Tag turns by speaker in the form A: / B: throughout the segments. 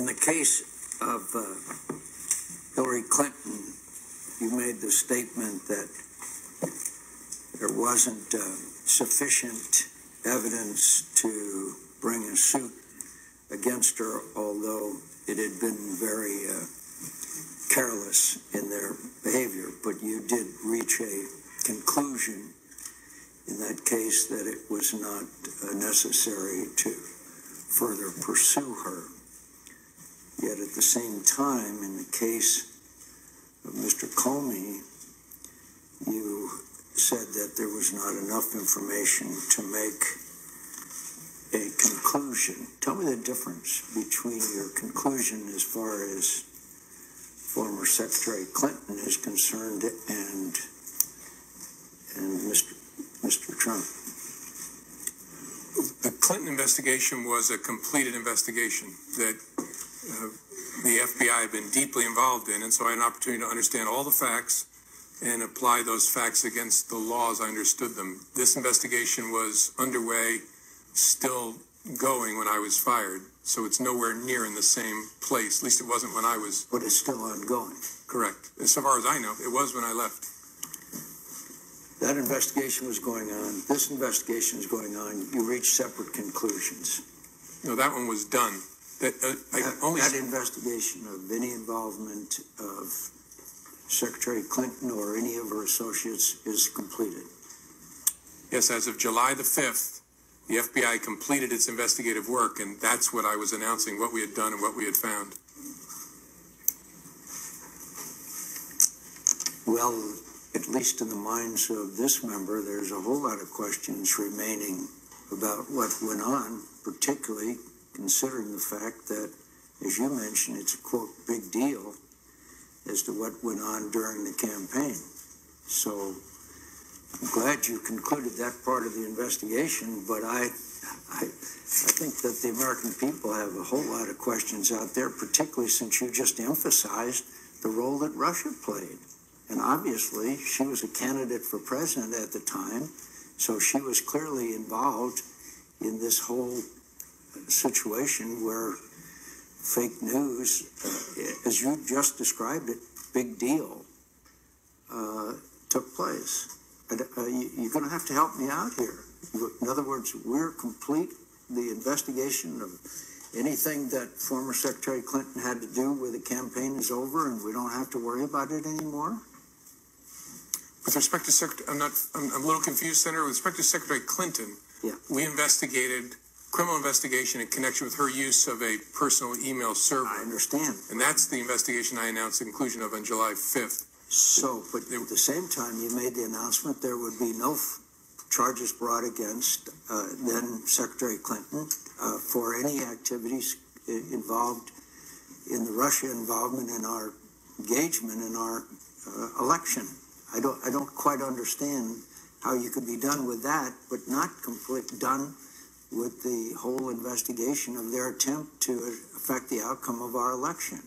A: In the case of Hillary Clinton, you made the statement that there wasn't sufficient evidence to bring a suit against her, although it had been very careless in their behavior. But you did reach a conclusion in that case that it was not necessary to further pursue her. Yet at the same time, in the case of Mr. Comey, you said that there was not enough information to make a conclusion. Tell me the difference between your conclusion as far as former Secretary Clinton is concerned and Mr. Trump.
B: The Clinton investigation was a completed investigation that the FBI had been deeply involved in, and so I had an opportunity to understand all the facts and apply those facts against the laws I understood them. This investigation was underway, still going when I was fired, so it's nowhere near in the same place. At least it wasn't when I was.
A: But it's still ongoing.
B: Correct. As far as I know, it was when I left.
A: That investigation was going on. This investigation is going on. You reached separate conclusions.
B: No, that one was done. That
A: investigation of any involvement of Secretary Clinton or any of her associates is completed.
B: Yes, as of July the 5th, the FBI completed its investigative work, and that's what I was announcing, what we had done and what we had found.
A: Well, at least in the minds of this member, there's a whole lot of questions remaining about what went on, particularly considering the fact that, as you mentioned, it's a, quote, big deal as to what went on during the campaign. So I'm glad you concluded that part of the investigation, but I think that the American people have a whole lot of questions out there, particularly since you just emphasized the role that Russia played. And obviously, she was a candidate for president at the time, so she was clearly involved in this whole situation where fake news, as you just described it, big deal, took place. You're going to have to help me out here. In other words, we're complete the investigation of anything that former Secretary Clinton had to do with the campaign is over, and we don't have to worry about it anymore.
B: With respect to I'm a little confused, Senator. With respect to Secretary Clinton,
A: yeah,
B: we investigated criminal investigation in connection with her use of a personal email server.
A: I understand.
B: And that's the investigation I announced the conclusion of on July 5th.
A: So, but at the same time, you made the announcement there would be no charges brought against then Secretary Clinton for any activities involved in the Russia involvement in our engagement in our election. I don't quite understand how you could be done with that, but not done with the whole investigation of their attempt to affect the outcome of our election.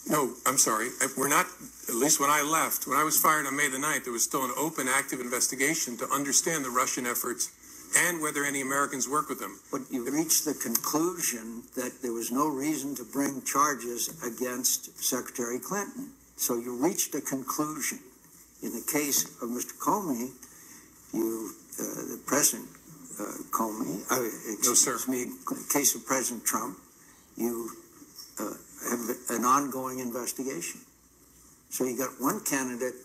B: No, I'm sorry. We're not, at least when I left, when I was fired on May the 9th, there was still an open, active investigation to understand the Russian efforts and whether any Americans work with them.
A: But you reached the conclusion that there was no reason to bring charges against Secretary Clinton. So you reached a conclusion. In the case of Mr. Comey, the President Comey, in the case of President Trump, you have an ongoing investigation. So you got one candidate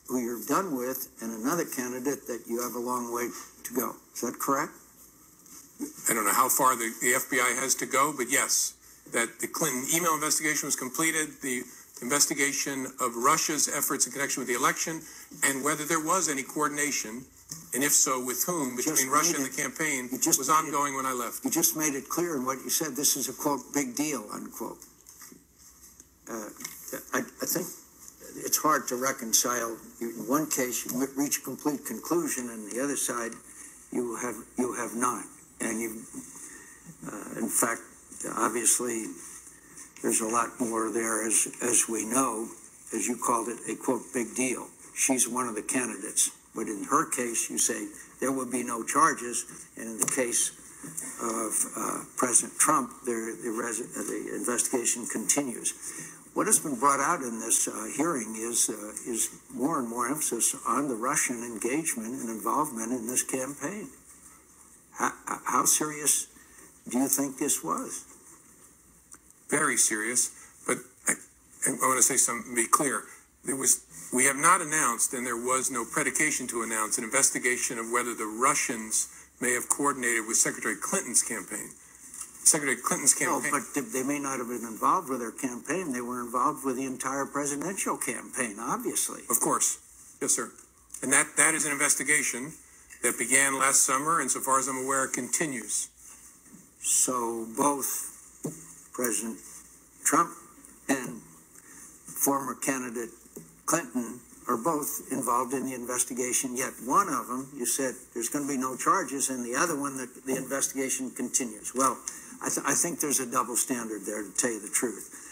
A: who you're done with and another candidate that you have a long way to go. Is that correct?
B: I don't know how far the FBI has to go, but yes, that the Clinton email investigation was completed, the investigation of Russia's efforts in connection with the election, and whether there was any coordination, and if so, with whom, between Russia and the campaign, was ongoing when I left.
A: You just made it clear in what you said. This is a, quote, big deal, unquote. I think it's hard to reconcile. In one case, you reach a complete conclusion, and the other side, you have not. And you, in fact, obviously, there's a lot more there, as we know, as you called it, a, quote, big deal. She's one of the candidates. But in her case, you say there would be no charges. And in the case of President Trump, the investigation continues. What has been brought out in this hearing is more and more emphasis on the Russian engagement and involvement in this campaign. How serious do you think this was?
B: Very serious, but I want to say something, be clear. We have not announced, and there was no predication to announce, an investigation of whether the Russians may have coordinated with Secretary Clinton's campaign. Secretary Clinton's campaign.
A: No, but they may not have been involved with their campaign. They were involved with the entire presidential campaign, obviously.
B: Of course. Yes, sir. And that is an investigation that began last summer, and so far as I'm aware, continues.
A: So both President Trump and former candidate Clinton are both involved in the investigation, yet one of them, you said there's going to be no charges, and the other one, the investigation continues. Well, I think there's a double standard there, to tell you the truth.